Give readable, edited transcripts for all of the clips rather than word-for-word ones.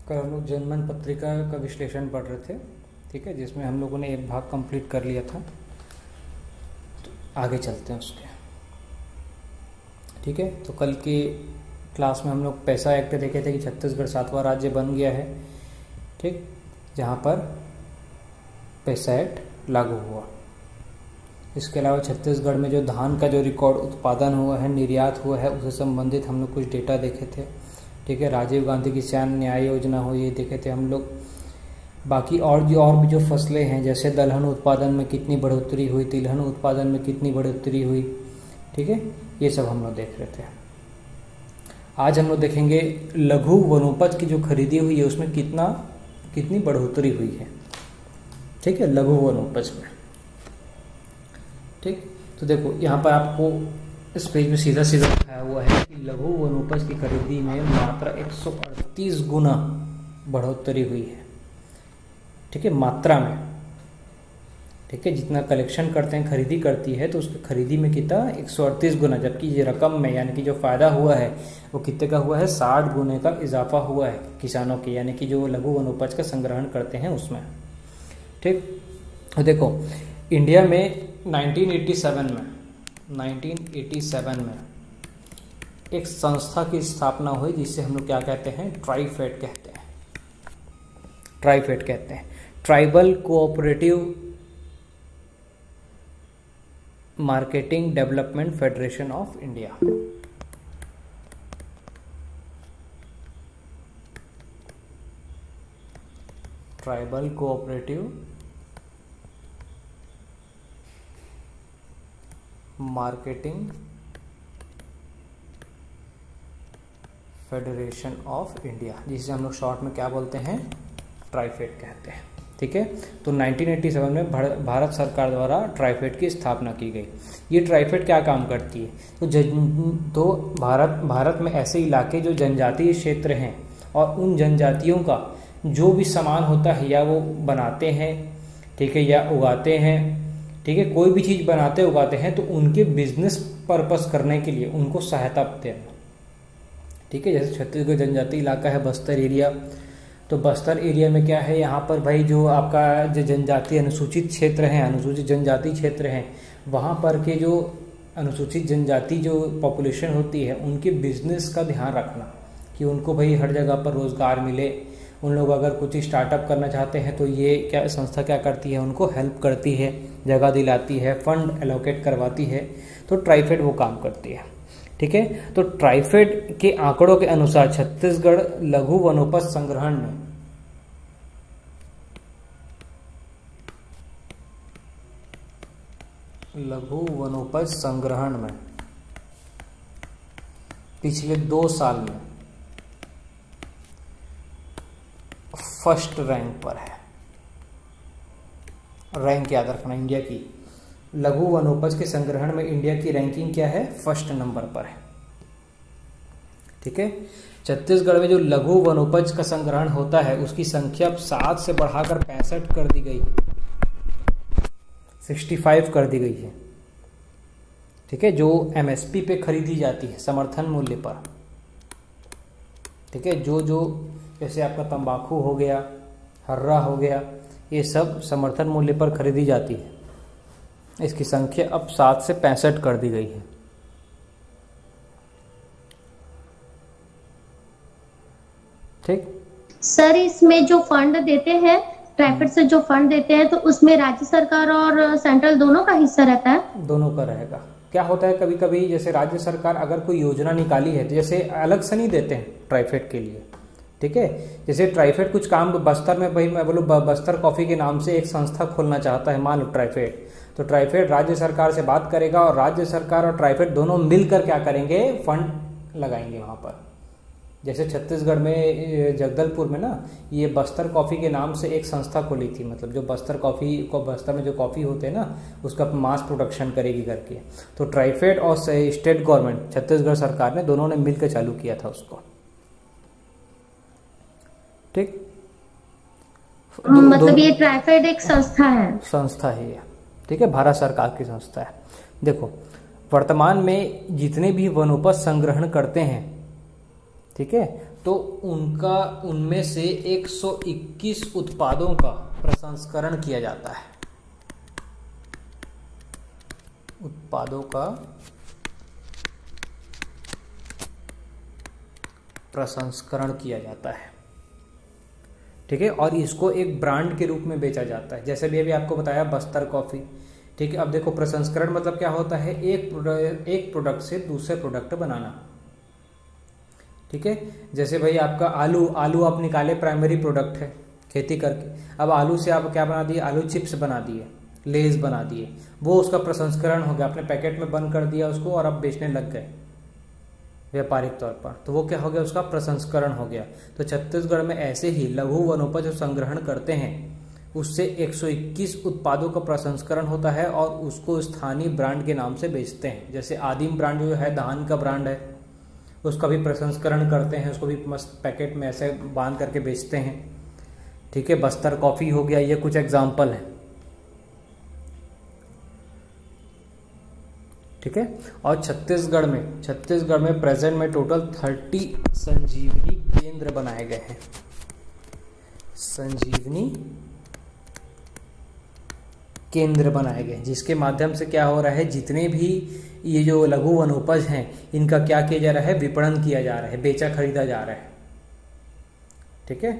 कल हम लोग जनमन पत्रिका का विश्लेषण पढ़ रहे थे, ठीक है, जिसमें हम लोगों ने एक भाग कंप्लीट कर लिया था। तो आगे चलते हैं उसके, ठीक है। तो कल की क्लास में हम लोग पैसा एक्ट देखे थे कि छत्तीसगढ़ 7वां राज्य बन गया है, ठीक, जहाँ पर पैसा एक्ट लागू हुआ। इसके अलावा छत्तीसगढ़ में जो धान का जो रिकॉर्ड उत्पादन हुआ है, निर्यात हुआ है, उससे संबंधित हम लोग कुछ डेटा देखे थे, ठीक है। राजीव गांधी किसान न्याय योजना हो, ये देखे थे हम लोग। बाकी और भी जो फसलें हैं, जैसे दलहन उत्पादन में कितनी बढ़ोतरी हुई, तिलहन उत्पादन में कितनी बढ़ोतरी हुई, ठीक है, ये सब हम लोग देख रहे थे। आज हम लोग देखेंगे लघु वनोपज की जो खरीदी हुई है उसमें कितनी बढ़ोतरी हुई है, ठीक है, लघु वनोपज में, ठीक। तो देखो यहाँ पर आपको इस पेज में सीधा दिखाया हुआ है कि लघु वनोपज की खरीदी में मात्रा 138 गुना बढ़ोतरी हुई है, ठीक है, मात्रा में, ठीक है। जितना कलेक्शन करते हैं, खरीदी करती है, तो उसकी खरीदी में कितना 138 गुना, जबकि ये रकम में यानी कि जो फायदा हुआ है वो कितने का हुआ है, 60 गुने का इजाफा हुआ है किसानों के, यानी कि जो लघु वनोपज का संग्रहण करते हैं उसमें, ठीक। तो देखो इंडिया में 1987 में एक संस्था की स्थापना हुई जिससे हम लोग क्या कहते हैं, ट्राइफेड कहते हैं, tribal cooperative marketing development federation of India. Tribal cooperative marketing federation of India, जिसे हम लोग शॉर्ट में क्या बोलते हैं, ट्राइफेड कहते हैं, ठीक है। तो 1987 में भारत सरकार द्वारा ट्राइफेड की स्थापना की गई। ये ट्राइफेड क्या काम करती है, तो भारत में ऐसे इलाके जो जनजातीय क्षेत्र हैं और उन जनजातियों का जो भी सामान होता है, या वो बनाते हैं, ठीक है, या उगाते हैं, ठीक है, कोई भी चीज़ बनाते उगाते हैं, तो उनके बिजनेस पर्पस करने के लिए उनको सहायता देना, ठीक है। जैसे छत्तीसगढ़ जनजातीय इलाका है, बस्तर एरिया, तो बस्तर एरिया में क्या है, यहाँ पर भाई जो आपका जो जनजातीय अनुसूचित क्षेत्र हैं, अनुसूचित जनजाति क्षेत्र हैं, वहाँ पर के जो अनुसूचित जनजाति जो पॉपुलेशन होती है, उनके बिजनेस का ध्यान रखना कि उनको भाई हर जगह पर रोज़गार मिले। उन लोग अगर कुछ स्टार्टअप करना चाहते हैं तो ये क्या संस्था क्या करती है, उनको हेल्प करती है, जगह दिलाती है, फंड एलोकेट करवाती है। तो ट्राइफेड वो काम करती है, ठीक है। तो ट्राइफेड के आंकड़ों के अनुसार छत्तीसगढ़ लघु वनोपज संग्रहण में पिछले 2 साल में फर्स्ट रैंक पर है। रैंक याद रखना इंडिया की, लघु वनोपज के संग्रहण में इंडिया की रैंकिंग क्या है, फर्स्ट नंबर पर है, ठीक है। छत्तीसगढ़ में जो लघु वनोपज का संग्रहण होता है उसकी संख्या अब 7 से बढ़ाकर 65 कर दी गई है, 65 कर दी गई है, ठीक है, जो एमएसपी पे खरीदी जाती है, समर्थन मूल्य पर, ठीक है। जो जैसे आपका तंबाकू हो गया, हर्रा हो गया, ये सब समर्थन मूल्य पर खरीदी जाती है। इसकी संख्या अब 7 से 65 कर दी गई है, ठीक। सर इसमें जो फंड देते हैं, ट्राइफेड से जो फंड देते हैं, तो उसमें राज्य सरकार और सेंट्रल दोनों का हिस्सा रहता है? दोनों का रहेगा। क्या होता है, कभी कभी जैसे राज्य सरकार अगर कोई योजना निकाली है तो जैसे अलग से नहीं देते हैं ट्राइफेड के लिए, ठीक है। जैसे ट्राइफेड कुछ काम बस्तर में, भाई मैं बोलूँ बस्तर कॉफ़ी के नाम से एक संस्था खोलना चाहता है, मान लो ट्राइफेड, तो ट्राइफेड राज्य सरकार से बात करेगा और राज्य सरकार और ट्राइफेड दोनों मिलकर क्या करेंगे, फंड लगाएंगे वहाँ पर। जैसे छत्तीसगढ़ में जगदलपुर में ना, ये बस्तर कॉफ़ी के नाम से एक संस्था खोली थी, मतलब जो बस्तर कॉफ़ी को, बस्तर में जो कॉफ़ी होते हैं ना, उसका मास प्रोडक्शन करेगी करके। तो ट्राइफेड और स्टेट गवर्नमेंट, छत्तीसगढ़ सरकार ने, दोनों ने मिलकर चालू किया था उसको, ठीक। मतलब ये ट्राइफेड एक संस्था है ये, ठीक है, भारत सरकार की संस्था है। देखो वर्तमान में जितने भी वनोपज संग्रहण करते हैं, ठीक है, तो उनमें से 121 उत्पादों का प्रसंस्करण किया जाता है। उत्पादों का प्रसंस्करण किया जाता है, ठीक है, और इसको एक ब्रांड के रूप में बेचा जाता है। जैसे भी अभी आपको बताया बस्तर कॉफ़ी, ठीक है। अब देखो प्रसंस्करण मतलब क्या होता है, एक प्रोडक्ट से दूसरे प्रोडक्ट बनाना, ठीक है। जैसे भाई आपका आलू आप निकाले, प्राइमरी प्रोडक्ट है खेती करके, अब आलू से आप क्या बना दिए, आलू चिप्स बना दिए, लेज बना दिए, वो उसका प्रसंस्करण हो गया, आपने पैकेट में बंद कर दिया उसको और अब बेचने लग गए व्यापारिक तौर पर, तो वो क्या हो गया, उसका प्रसंस्करण हो गया। तो छत्तीसगढ़ में ऐसे ही लघु वनोपज संग्रहण करते हैं, उससे 121 उत्पादों का प्रसंस्करण होता है और उसको स्थानीय ब्रांड के नाम से बेचते हैं। जैसे आदिम ब्रांड जो है धान का ब्रांड है, उसका भी प्रसंस्करण करते हैं, उसको भी मस्त पैकेट में ऐसे बांध करके बेचते हैं, ठीक है। बस्तर कॉफ़ी हो गया, ये कुछ एग्जाम्पल है, ठीक है। और छत्तीसगढ़ में प्रेजेंट में टोटल 30 संजीवनी केंद्र बनाए गए हैं। संजीवनी केंद्र बनाए गए, जिसके माध्यम से क्या हो रहा है, जितने भी ये जो लघु वनोपज हैं इनका क्या किया जा रहा है, विपणन किया जा रहा है, बेचा खरीदा जा रहा है, ठीक है।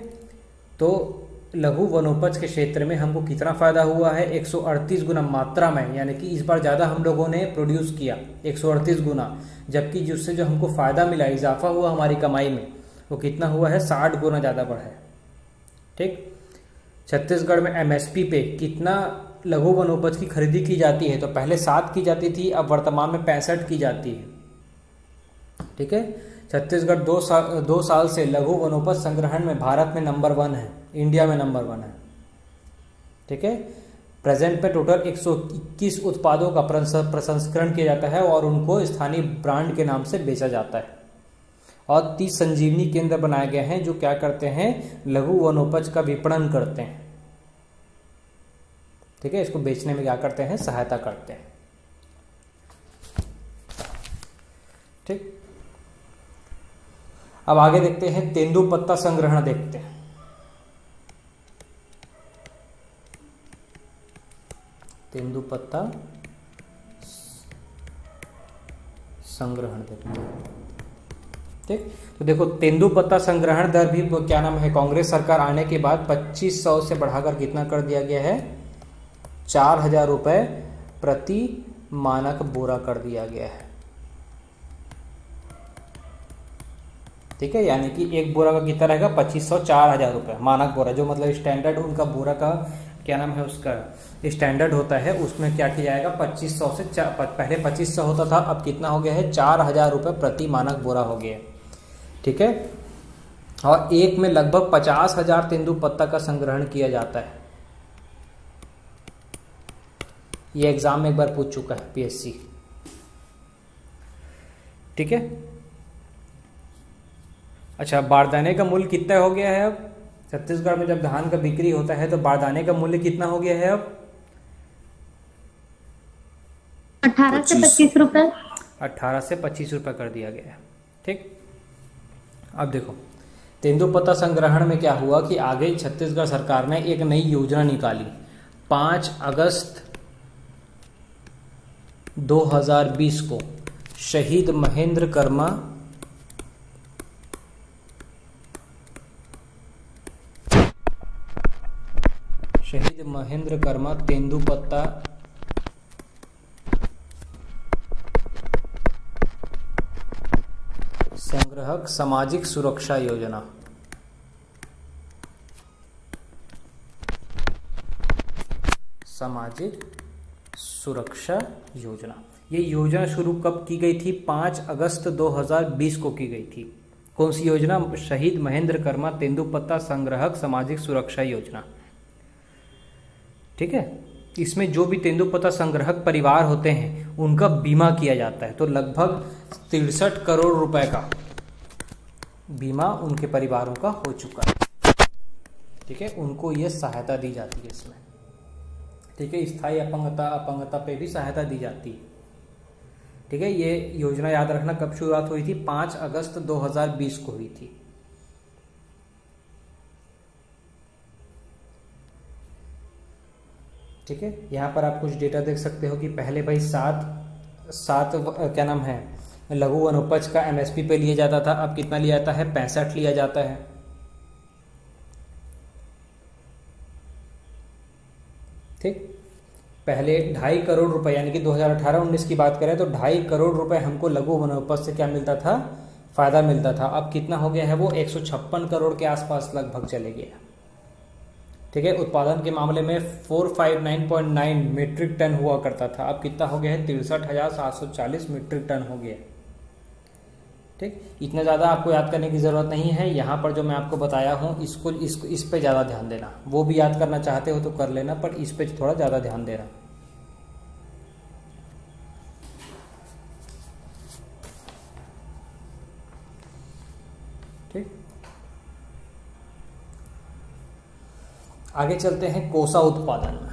तो लघु वनोपज के क्षेत्र में हमको कितना फायदा हुआ है, 138 गुना मात्रा में, यानी कि इस बार ज़्यादा हम लोगों ने प्रोड्यूस किया 138 गुना, जबकि जिससे जो हमको फ़ायदा मिला, इजाफा हुआ हमारी कमाई में, वो कितना हुआ है, 60 गुना ज़्यादा बढ़ा है, ठीक। छत्तीसगढ़ में एमएसपी पे कितना लघु वनोपज की खरीदी की जाती है, तो पहले 7 की जाती थी, अब वर्तमान में 65 की जाती है, ठीक है। छत्तीसगढ़ 2 साल से लघु वनोपज संग्रहण में भारत में नंबर 1 है, इंडिया में नंबर 1 है, ठीक है। प्रेजेंट में टोटल 121 उत्पादों का प्रसंस्करण किया जाता है और उनको स्थानीय ब्रांड के नाम से बेचा जाता है। और 30 संजीवनी केंद्र बनाए गए हैं जो क्या करते हैं, लघु वनोपज का विपणन करते हैं, ठीक है। इसको बेचने में क्या करते हैं, सहायता करते हैं, ठीक। अब आगे देखते हैं तेंदुपत्ता संग्रहण देखते हैं। तेंदुपत्ता संग्रहण देखते हैं, ठीक। तो देखो तेंदुपत्ता संग्रहण दर भी क्या नाम है, कांग्रेस सरकार आने के बाद 2500 से बढ़ाकर कितना कर दिया गया है, 4000 रुपए प्रति मानक बोरा कर दिया गया है, ठीक है। यानी कि एक बोरा का कितना रहेगा, 2500, 4000 रुपए मानक बोरा, जो मतलब स्टैंडर्ड उनका बोरा का क्या नाम है, उसका स्टैंडर्ड होता है, उसमें क्या किया जाएगा, 2500 से पहले 2500 होता था, अब कितना हो गया है, 4000 रुपए प्रति मानक बोरा हो गया, ठीक है। और एक में लगभग 50,000 तेंदुपत्ता का संग्रहण किया जाता है। ये एग्जाम में एक बार पूछ चुका है पीएससी, ठीक है। अच्छा, बारदाने का मूल्य कितना हो गया है अब छत्तीसगढ़ में, जब धान का बिक्री होता है तो बारदाने का मूल्य कितना हो गया है अब, 18 से 25 रुपए, 18 से 25 रुपए कर दिया गया है, ठीक। अब देखो तेंदुपत्ता संग्रहण में क्या हुआ कि आगे छत्तीसगढ़ सरकार ने एक नई योजना निकाली 5 अगस्त 2020 को, शहीद महेंद्र कर्मा तेंदुपत्ता संग्रहक सामाजिक सुरक्षा योजना। सामाजिक सुरक्षा योजना, ये योजना शुरू कब की गई थी, 5 अगस्त 2020 को की गई थी। कौन सी योजना, शहीद महेंद्र कर्मा तेंदुपत्ता संग्रहक सामाजिक सुरक्षा योजना, ठीक है। इसमें जो भी तेंदुपत्ता संग्रहक परिवार होते हैं उनका बीमा किया जाता है, तो लगभग 63 करोड़ रुपए का बीमा उनके परिवारों का हो चुका है, ठीक है। उनको ये सहायता दी जाती है इसमें, ठीक है। स्थायी अपंगता पे भी सहायता दी जाती है, ठीक है। ये योजना याद रखना कब शुरुआत हुई थी, 5 अगस्त 2020 को हुई थी, ठीक है, यहाँ पर आप कुछ डेटा देख सकते हो कि पहले भाई सात क्या नाम है लघु वनोपज का एमएसपी पे लिया जाता था, अब कितना लिया जाता है, 65 लिया जाता है। ठीक, पहले 2.5 करोड़ रुपए, यानी कि 2018-19 की बात करें तो 2.5 करोड़ रुपए हमको लघु वनोपज से क्या मिलता था, फायदा मिलता था। अब कितना हो गया है, वो 156 करोड़ के आसपास लगभग चले गया। ठीक है, उत्पादन के मामले में 459.9 मीट्रिक टन हुआ करता था, अब कितना हो गया है, 63,740 मीट्रिक टन हो गया। ठीक, इतना ज़्यादा आपको याद करने की ज़रूरत नहीं है। यहाँ पर जो मैं आपको बताया हूँ इस पे ज़्यादा ध्यान देना, वो भी याद करना चाहते हो तो कर लेना, पर इस पे थोड़ा ज़्यादा ध्यान देना। ठीक, आगे चलते हैं कोसा उत्पादन में।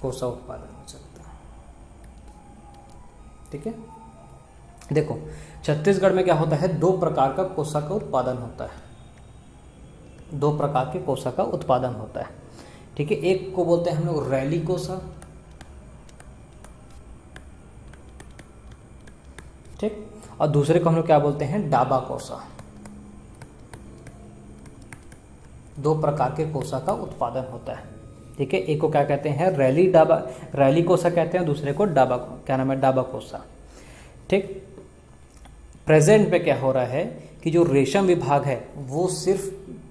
कोसा उत्पादन में चलता है। ठीक है, देखो छत्तीसगढ़ में क्या होता है, 2 प्रकार का कोसा का उत्पादन होता है। 2 प्रकार के कोसा का उत्पादन होता है। ठीक है, एक को बोलते हैं हम लोग रैली कोसा। ठीक, और दूसरे को हम लोग क्या बोलते हैं, डाबा कोसा। 2 प्रकार के कोसा का उत्पादन होता है। ठीक है, एक को क्या कहते हैं, रैली कोसा कहते हैं, दूसरे को डाबा, क्या नाम है, डाबा कोसा। ठीक, प्रेजेंट पे क्या हो रहा है कि जो रेशम विभाग है वो सिर्फ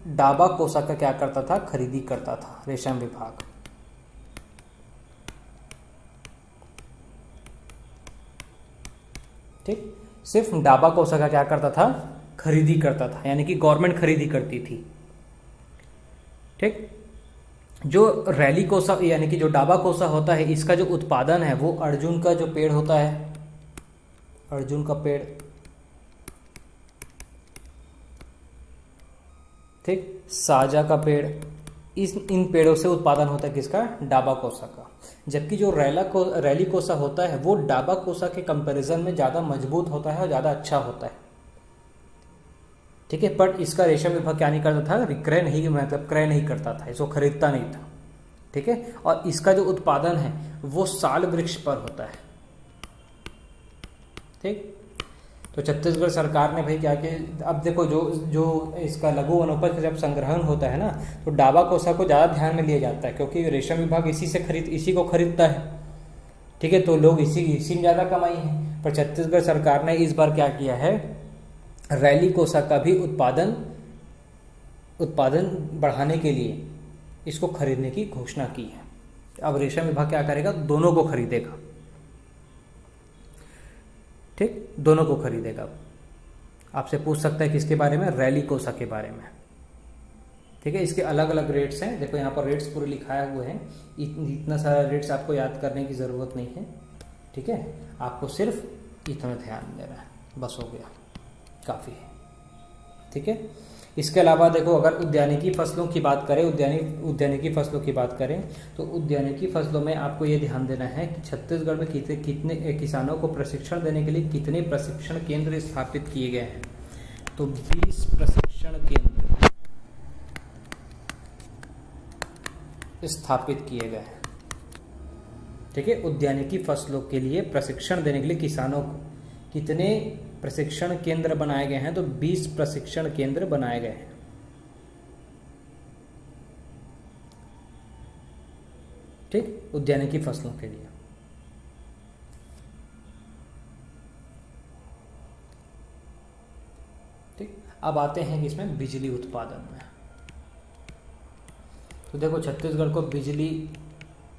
डाबा कोसा का क्या करता था, खरीदी करता था। रेशम विभाग, ठीक, सिर्फ डाबा कोसा का क्या करता था, खरीदी करता था, यानी कि गवर्नमेंट खरीदी करती थी। ठीक, जो रैली कोसा यानी कि जो डाबा कोसा होता है, इसका जो उत्पादन है वो अर्जुन का जो पेड़ होता है, अर्जुन का पेड़, ठीक, साजा का पेड़, इन पेड़ों से उत्पादन होता है किसका, डाबा कोसा का। जबकि जो रैली कोसा होता है वो डाबा कोसा के कंपैरिजन में ज़्यादा मजबूत होता है और ज़्यादा अच्छा होता है। ठीक है, पर इसका रेशम विभाग क्या नहीं करता था, क्रय नहीं करता था, इसको खरीदता नहीं था। ठीक है, और इसका जो उत्पादन है वो साल वृक्ष पर होता है। ठीक, तो छत्तीसगढ़ सरकार ने भाई क्या किया, अब देखो जो इसका लघु वनोपज जब संग्रहण होता है ना, तो डाबा कोसा को ज़्यादा ध्यान में लिया जाता है, क्योंकि रेशम विभाग इसी को खरीदता है। ठीक है, तो लोग इसी में ज़्यादा कमाई है। पर छत्तीसगढ़ सरकार ने इस बार क्या किया है, रैली कोसा का भी उत्पादन बढ़ाने के लिए इसको खरीदने की घोषणा की है। अब रेशम विभाग क्या करेगा, दोनों को खरीदेगा। ठीक, दोनों को खरीदेगा। आपसे पूछ सकता है किसके बारे में, रैली कोसा के बारे में। ठीक है, इसके अलग अलग रेट्स हैं, देखो यहाँ पर रेट्स पूरे लिखाए हुए हैं। इतना सारा रेट्स आपको याद करने की ज़रूरत नहीं है। ठीक है, आपको सिर्फ इतना ध्यान देना है, बस हो गया, काफ़ी है। ठीक है, इसके अलावा देखो अगर उद्यानिकी फसलों की बात करें, उद्यानिकी फसलों की बात करें तो उद्यानिकी फसलों में आपको ये ध्यान देना है कि छत्तीसगढ़ में कितने किसानों को प्रशिक्षण देने के लिए कितने प्रशिक्षण केंद्र स्थापित किए गए हैं। तो 20 प्रशिक्षण केंद्र स्थापित किए गए हैं। ठीक है, उद्यानिकी फसलों के लिए प्रशिक्षण देने के लिए किसानों को कितने प्रशिक्षण केंद्र बनाए गए हैं, तो 20 प्रशिक्षण केंद्र बनाए गए हैं। ठीक, उद्यानिकी फसलों के लिए। ठीक, अब आते हैं इसमें बिजली उत्पादन में। तो देखो छत्तीसगढ़ को बिजली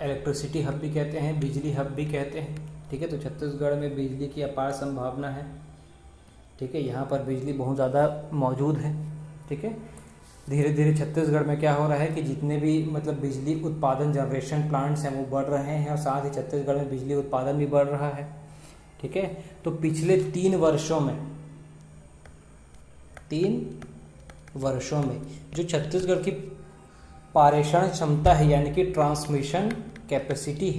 इलेक्ट्रिसिटी हब भी कहते हैं, बिजली हब भी कहते हैं। ठीक है, तो छत्तीसगढ़ में बिजली की अपार संभावना है। ठीक है, यहाँ पर बिजली बहुत ज़्यादा मौजूद है। ठीक है, धीरे धीरे छत्तीसगढ़ में क्या हो रहा है कि जितने भी मतलब बिजली उत्पादन जनरेशन प्लांट्स हैं वो बढ़ रहे हैं, और साथ ही छत्तीसगढ़ में बिजली उत्पादन भी बढ़ रहा है। ठीक है, तो पिछले 3 वर्षों में जो छत्तीसगढ़ की पारेषण क्षमता है, यानी कि ट्रांसमिशन कैपेसिटी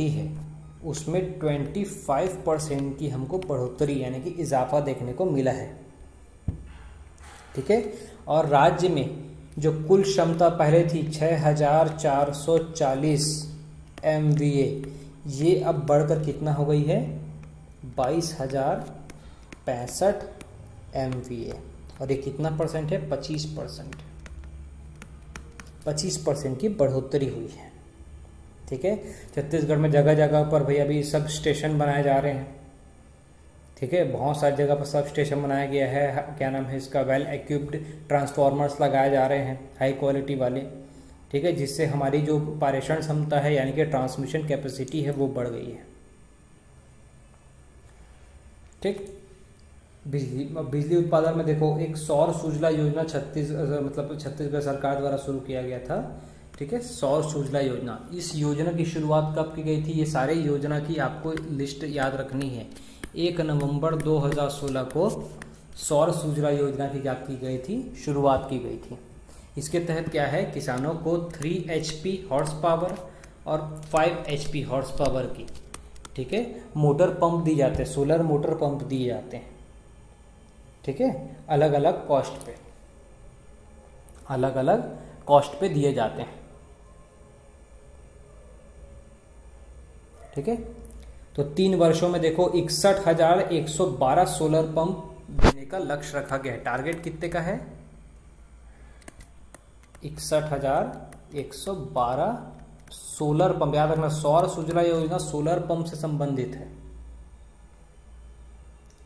है, उसमें 25% की हमको बढ़ोतरी यानी कि इजाफा देखने को मिला है। ठीक है, और राज्य में जो कुल क्षमता पहले थी 6440 MVA, ये अब बढ़कर कितना हो गई है 22,065 MVA, और ये कितना परसेंट है 25%। 25% की बढ़ोतरी हुई है। ठीक है, छत्तीसगढ़ में जगह जगह पर भाई अभी सब स्टेशन बनाए जा रहे हैं। ठीक है, बहुत सारी जगह पर सब स्टेशन बनाया गया है, क्या नाम है इसका, वेल इक्विप्ड ट्रांसफार्मर्स लगाए जा रहे हैं हाई क्वालिटी वाले। ठीक है, जिससे हमारी जो पारेषण क्षमता है यानी कि ट्रांसमिशन कैपेसिटी है वो बढ़ गई है। ठीक, बिजली उत्पादन में देखो एक सौर सूजला योजना छत्तीसगढ़ सरकार द्वारा शुरू किया गया था। ठीक है, सौर सूजला योजना, इस योजना की शुरुआत कब की गई थी, ये सारे योजना की आपको लिस्ट याद रखनी है। 1 नवंबर 2016 को सौर सूजला योजना की क्या की गई थी, शुरुआत की गई थी। इसके तहत क्या है, किसानों को 3 HP हॉर्स पावर और 5 HP हॉर्स पावर की, ठीक है, मोटर पंप दी जाते हैं, सोलर मोटर पंप दिए जाते हैं। ठीक है, अलग अलग कॉस्ट पे दिए जाते हैं। ठीक है, तो 3 वर्षों में देखो 61,112 सोलर पंप देने का लक्ष्य रखा गया है। टारगेट कितने का है 61,112 सोलर पंप। याद रखना, सौर सूजला योजना सोलर पंप से संबंधित है।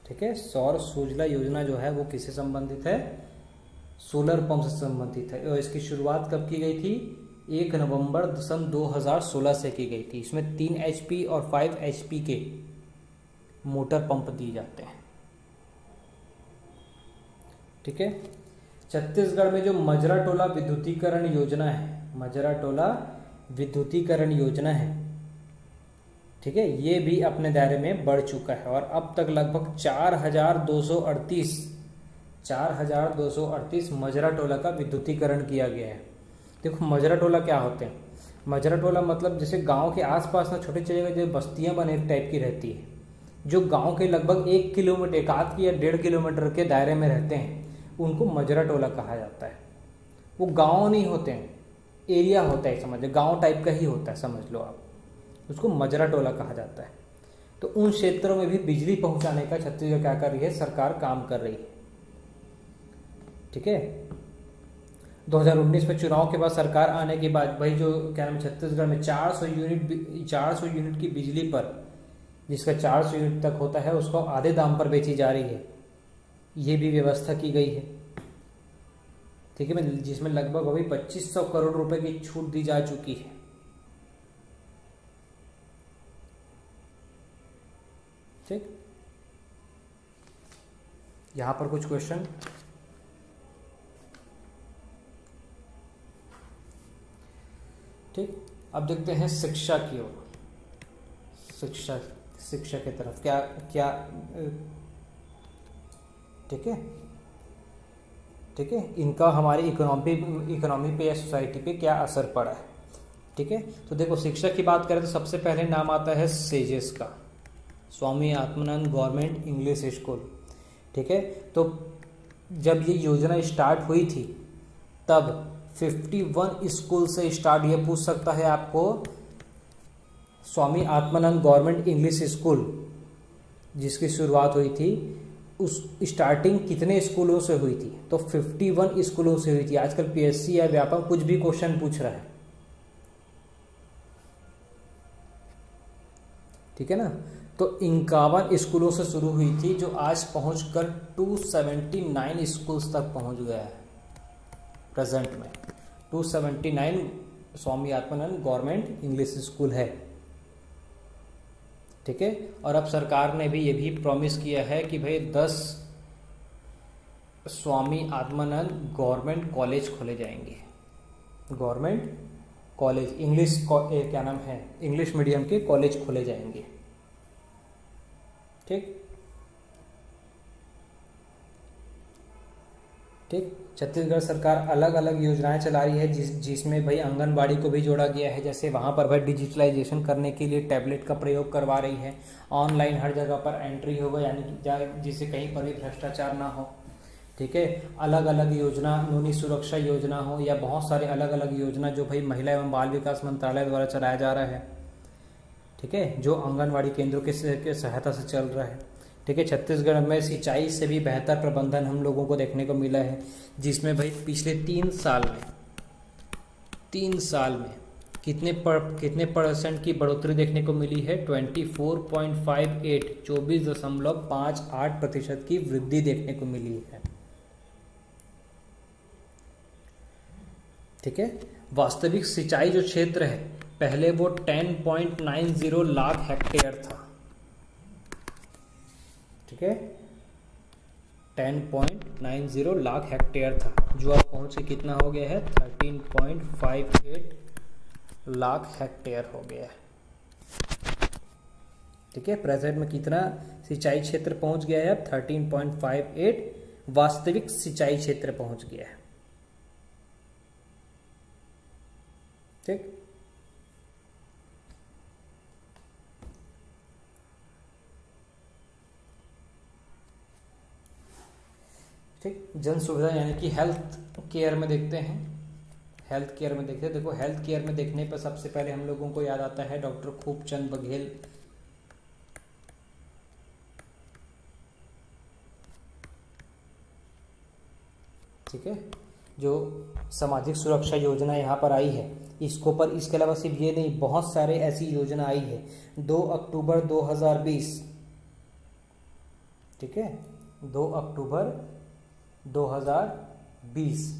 ठीक है, सौर सूजला योजना जो है वो किससे संबंधित है, सोलर पंप से संबंधित है। और इसकी शुरुआत कब की गई थी, 1 नवंबर सन 2016 से की गई थी। इसमें 3 HP और 5 HP के मोटर पंप दिए जाते हैं। ठीक है, छत्तीसगढ़ में जो मजरा टोला विद्युतीकरण योजना है, ठीक है, ये भी अपने दायरे में बढ़ चुका है और अब तक लगभग 4,238 मजरा टोला का विद्युतीकरण किया गया है। देखो मजरा टोला क्या होते हैं, मजरा टोला मतलब जैसे गांव के आसपास ना छोटी जगह जो बस्तियां बने टाइप की रहती है, जो गांव के लगभग 1 किलोमीटर, 1 या 1.5 किलोमीटर के दायरे में रहते हैं, उनको मजरा टोला कहा जाता है। वो गांव नहीं होते हैं, एरिया होता है, समझ, गांव टाइप का ही होता है, समझ लो आप, उसको मजरा टोला कहा जाता है। तो उन क्षेत्रों में भी बिजली पहुंचाने का छत्तीसगढ़ क्या कर रही है, सरकार काम कर रही है। ठीक है, 2019 में चुनाव के बाद सरकार आने के बाद भाई जो क्या नाम, छत्तीसगढ़ में 400 यूनिट की बिजली पर, जिसका 400 यूनिट तक होता है, उसको आधे दाम पर बेची जा रही है, ये भी व्यवस्था की गई है। ठीक है, जिसमें लगभग अभी 2500 करोड़ रुपए की छूट दी जा चुकी है। ठीक, यहां पर कुछ क्वेश्चन, ठीक, अब देखते हैं शिक्षा की ओर, शिक्षा की तरफ क्या क्या, ठीक है, इनका हमारी इकोनॉमी पे या सोसाइटी पे क्या असर पड़ा है। ठीक है, तो देखो शिक्षा की बात करें तो सबसे पहले नाम आता है सेजेस का, Swami Atmanand government English school. ठीक है, तो जब ये योजना स्टार्ट हुई थी तब 51 स्कूल से स्टार्ट, ये पूछ सकता है आपको, Swami Atmanand government English school जिसकी शुरुआत हुई थी, उस स्टार्टिंग कितने स्कूलों से हुई थी, तो 51 स्कूलों से हुई थी। आजकल PSC या व्यापक कुछ भी क्वेश्चन पूछ रहा है। ठीक है ना, तो 51 स्कूलों से शुरू हुई थी, जो आज पहुंचकर 279 स्कूल्स तक पहुंच गया है। प्रेजेंट में 279 Swami Atmanand government English school है। ठीक है, और अब सरकार ने भी ये भी प्रॉमिस किया है कि भाई 10 स्वामी आत्मानंद गवर्नमेंट कॉलेज खोले जाएंगे, गवर्नमेंट कॉलेज इंग्लिश क्या नाम है, इंग्लिश मीडियम के कॉलेज खोले जाएंगे। ठीक, ठीक। छत्तीसगढ़ सरकार अलग अलग योजनाएं चला रही है जिसमें भाई आंगनबाड़ी को भी जोड़ा गया है। जैसे वहाँ पर भाई डिजिटलाइजेशन करने के लिए टैबलेट का प्रयोग करवा रही है, ऑनलाइन हर जगह पर एंट्री होगा, यानी कि जिससे कहीं पर भी भ्रष्टाचार ना हो। ठीक है, अलग अलग योजना, नूनी सुरक्षा योजना हो या बहुत सारे अलग अलग योजना जो भाई महिला एवं बाल विकास मंत्रालय द्वारा चलाया जा रहा है। ठीक है, जो आंगनबाड़ी केंद्रों के सहायता से चल रहा है। ठीक है, छत्तीसगढ़ में सिंचाई से भी बेहतर प्रबंधन हम लोगों को देखने को मिला है, जिसमें भाई पिछले 3 साल में कितने परसेंट की बढ़ोतरी देखने को मिली है? 24.58 की वृद्धि देखने को मिली है। ठीक है, वास्तविक सिंचाई जो क्षेत्र है पहले वो 10.90 लाख हेक्टेयर था। ठीक है, 10.90 लाख हेक्टेयर था, जो अब पहुंच के कितना हो गया है? 13.58 लाख हेक्टेयर हो गया है। ठीक है, प्रेजेंट में कितना सिंचाई क्षेत्र पहुंच गया है? अब 13.58 वास्तविक सिंचाई क्षेत्र पहुंच गया है। ठीक, ठीक। जन सुविधा यानी कि हेल्थ केयर में देखते हैं। देखो हेल्थ केयर में देखने पर सबसे पहले हम लोगों को याद आता है डॉक्टर खूबचंद बघेल। ठीक है, जो सामाजिक सुरक्षा योजना यहाँ पर आई है, इसके अलावा सिर्फ ये नहीं, बहुत सारे ऐसी योजना आई है। 2 अक्टूबर 2020, ठीक है, 2 अक्टूबर 2020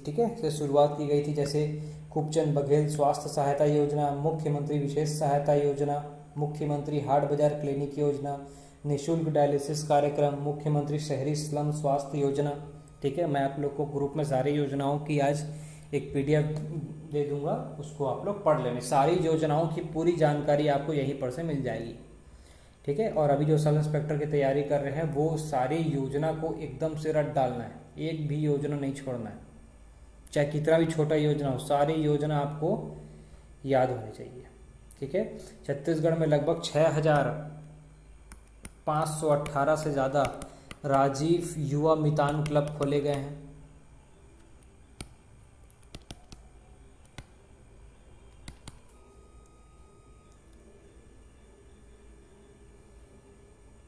ठीक है, से शुरुआत की गई थी। जैसे खूबचंद बघेल स्वास्थ्य सहायता योजना, मुख्यमंत्री विशेष सहायता योजना, मुख्यमंत्री हाट बाजार क्लिनिक योजना, निःशुल्क डायलिसिस कार्यक्रम, मुख्यमंत्री शहरी स्लम स्वास्थ्य योजना। ठीक है, मैं आप लोग को ग्रुप में सारी योजनाओं की आज एक PDF दे दूंगा, उसको आप लोग पढ़ लेना। सारी योजनाओं की पूरी जानकारी आपको यहीं पर से मिल जाएगी। ठीक है, और अभी जो सब इंस्पेक्टर की तैयारी कर रहे हैं वो सारी योजना को एकदम से रट डालना है, एक भी योजना नहीं छोड़ना है, चाहे कितना भी छोटा योजना हो, सारी योजना आपको याद होनी चाहिए। ठीक है, छत्तीसगढ़ में लगभग 6518 से ज़्यादा राजीव युवा मितान क्लब खोले गए हैं।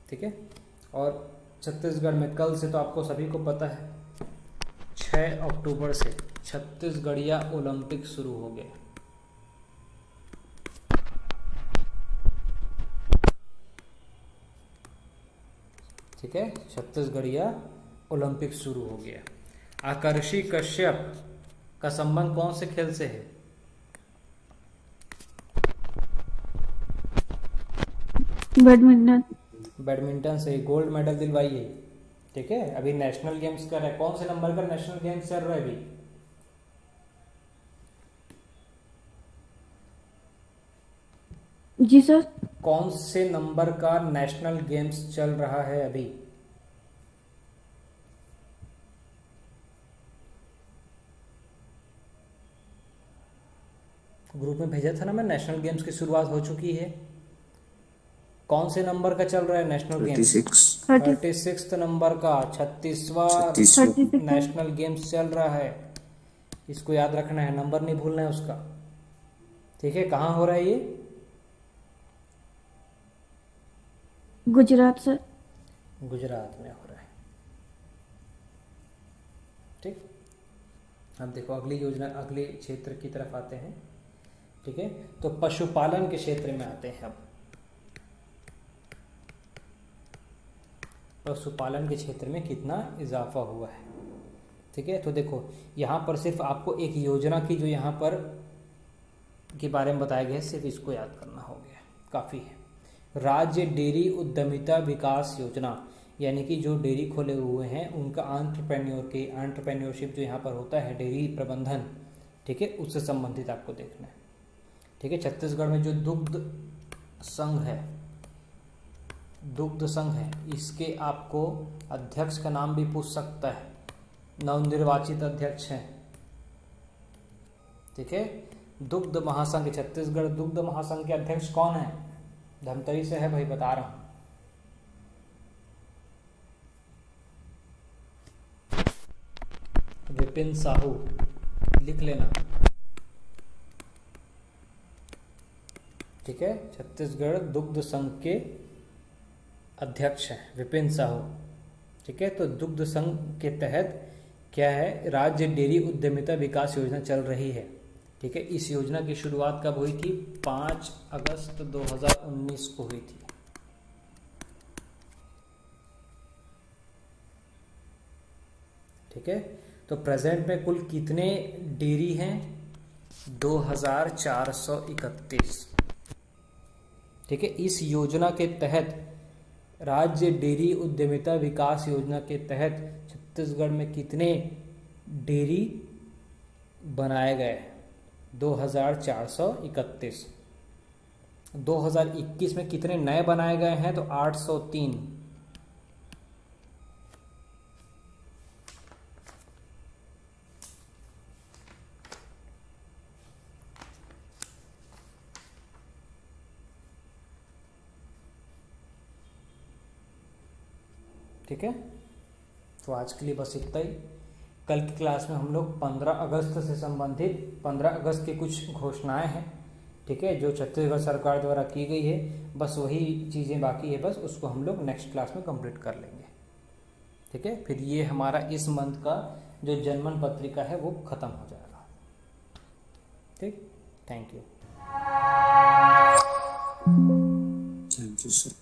ठीक है, और छत्तीसगढ़ में कल से तो आपको सभी को पता है 6 अक्टूबर से छत्तीसगढ़िया ओलंपिक शुरू हो गए। ठीक है, छत्तीसगढ़िया ओलंपिक शुरू हो गया। आकर्षि कश्यप का संबंध कौन से खेल से है? बैडमिंटन से। गोल्ड मेडल दिलवाई है। ठीक है, अभी नेशनल गेम्स कर रहा है। कौन से नंबर का नेशनल गेम्स चल रहा है अभी? जी सर। कौन से नंबर का नेशनल गेम्स चल रहा है अभी? ग्रुप में भेजा था ना मैं, नेशनल गेम्स की शुरुआत हो चुकी है। कौन से नंबर का चल रहा है नेशनल गेम्स? 36 नंबर का 36वां नेशनल गेम्स चल रहा है। इसको याद रखना है, नंबर नहीं भूलना है उसका। ठीक है, कहाँ हो रहा है ये? गुजरात सर। गुजरात में हो रहा है। ठीक, अब देखो अगली योजना, अगले क्षेत्र की तरफ आते हैं। ठीक है, तो पशुपालन के क्षेत्र में आते हैं। अब पशुपालन के क्षेत्र में कितना इजाफा हुआ है। ठीक है, तो देखो यहाँ पर सिर्फ आपको एक योजना की जो यहाँ पर के बारे में बताया गया है, सिर्फ इसको याद करना हो गया, काफ़ी है। राज्य डेयरी उद्यमिता विकास योजना, यानी कि जो डेयरी खोले हुए हैं उनका एंटरप्रेन्योरशिप जो यहाँ पर होता है, डेयरी प्रबंधन, ठीक है, उससे संबंधित आपको देखना है। ठीक है, छत्तीसगढ़ में जो दुग्ध संघ है, दुग्ध संघ है, इसके आपको अध्यक्ष का नाम भी पूछ सकता है, नवनिर्वाचित अध्यक्ष हैं। ठीक है, दुग्ध महासंघ, छत्तीसगढ़ दुग्ध महासंघ के अध्यक्ष कौन है? धमतरी से है भाई, बता रहा हूं। विपिन साहू, लिख लेना। ठीक है, छत्तीसगढ़ दुग्ध संघ के अध्यक्ष हैं विपिन साहू। ठीक है, तो दुग्ध संघ के तहत क्या है, राज्य डेयरी उद्यमिता विकास योजना चल रही है। ठीक है, इस योजना की शुरुआत कब हुई थी? 5 अगस्त 2019 को हुई थी। ठीक है, तो प्रेजेंट में कुल कितने डेयरी हैं? 2431। ठीक है, इस योजना के तहत, राज्य डेयरी उद्यमिता विकास योजना के तहत छत्तीसगढ़ में कितने डेयरी बनाए गए? 2431। 2021 में कितने नए बनाए गए हैं? तो 803। ठीक है, तो आज के लिए बस इतना ही। कल की क्लास में हम लोग 15 अगस्त से संबंधित 15 अगस्त की कुछ घोषणाएं हैं, ठीक है, जो छत्तीसगढ़ सरकार द्वारा की गई है, बस वही चीज़ें बाकी है, बस उसको हम लोग नेक्स्ट क्लास में कंप्लीट कर लेंगे। ठीक है, फिर ये हमारा इस मंथ का जो जनमन पत्रिका है वो खत्म हो जाएगा। ठीक, thank you. Thank you, sir.